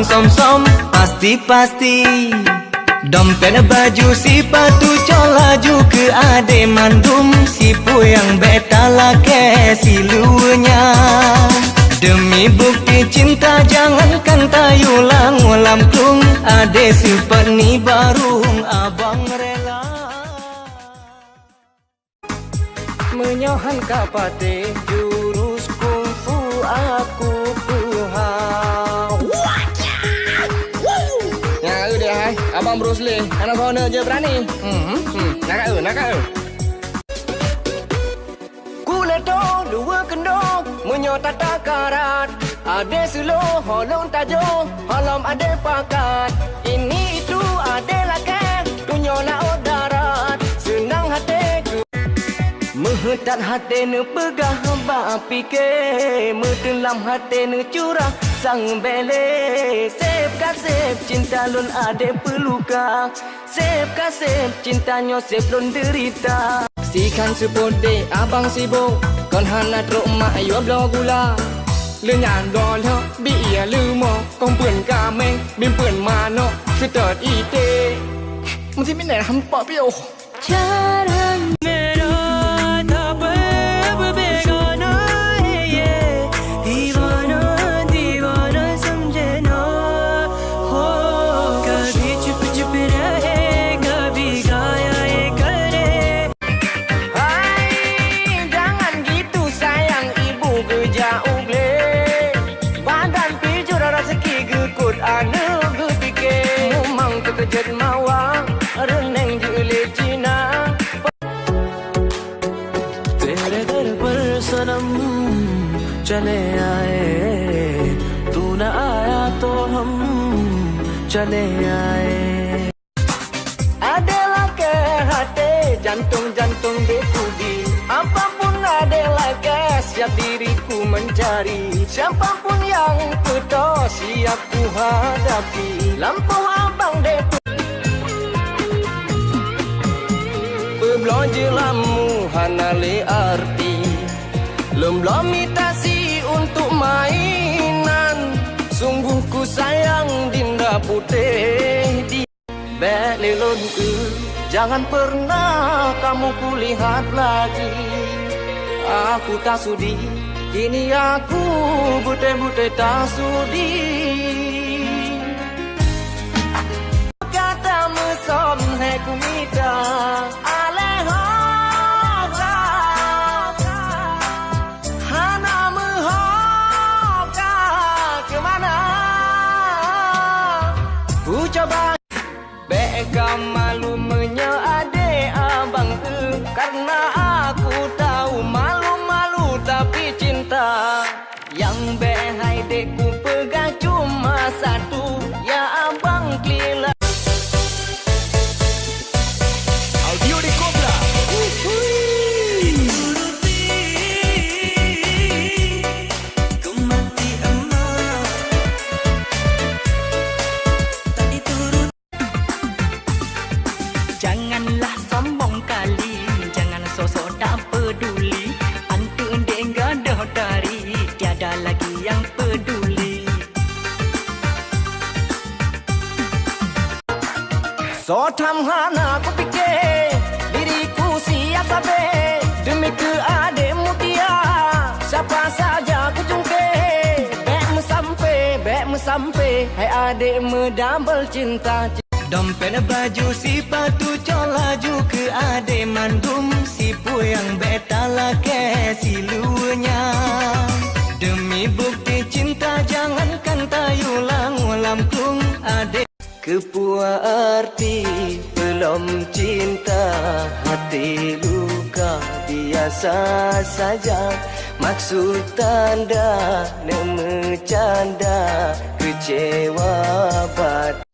Som-som pasti-pasti. Dompet, baju, sepatu, colaju ke ade mandum. Sipu yang beta lake silunya. Demi bukti cinta jangankan tayu lang tung. Ade super ni barung abang rela. Menyohan kapate jurus kungfu aku puhau. Nak dia hai, abang Bruce Lee. Anak corner je berani. Nak. Kuleto dua kendong menyota takarat. Ade selo holong tajo, holom ade pakat. Ini itu ade lake, dunyo laut darat. Senang hati ku mehetat hati ne pegah bapi ke. Medelam hati ne curah sang bele. Sep kasep cinta lun ade peluka. Sep kasep cintanyo sep lun derita. Sikan sepode abang sibuk kon hana truk mak ayo blo gula. Le nhàn đò lơ bị lư mò con bươn ca men biên bươn mà nó sẽ tợt y tếมึงที่ไม่ไหนทำปะเปียวKejut mawang reneng jule Cina. Tere घर पर सनम चले आए, तू न आया तो हम चले आए. Adalah ke hati jantung berkudi. Apapun adalah ke siap diriku mencari. Siapapun yang keto siap ku hadapi. Lampau abang depu belum jelamu hanale arti. Belum imitasi untuk mainan. Sungguh ku sayang dinda putih di belelon ke. Jangan pernah kamu kulihat lagi. Aku tak sudi. Kini aku bute-bute tak sudi. Katamu som hai kumita. Aleho hana mehoka kemana. Ku coba beka malu ade abang karena aku tahu malu-malu tapi cinta yang behai deku pegang cuma satu ya abang Klila. Audio di Cobra. Janganlah sombong kali, jangan sosok tak peduli. Antu enggak dah dari, tiada lagi yang peduli. So hana aku fikir, diriku siap sabe. Demi ke adik mutia, siapa saja ku jungke. Bek me sampai, hai adik me double cinta. Dompet, baju, sepatu, colaju ke ade mandum. Sipu yang beta lake silunya. Demi bukti cinta jangankan tayu lang tung. Ade kepua arti belum cinta. Hati luka biasa saja. Maksud tanda ne bercanda kecewa bat.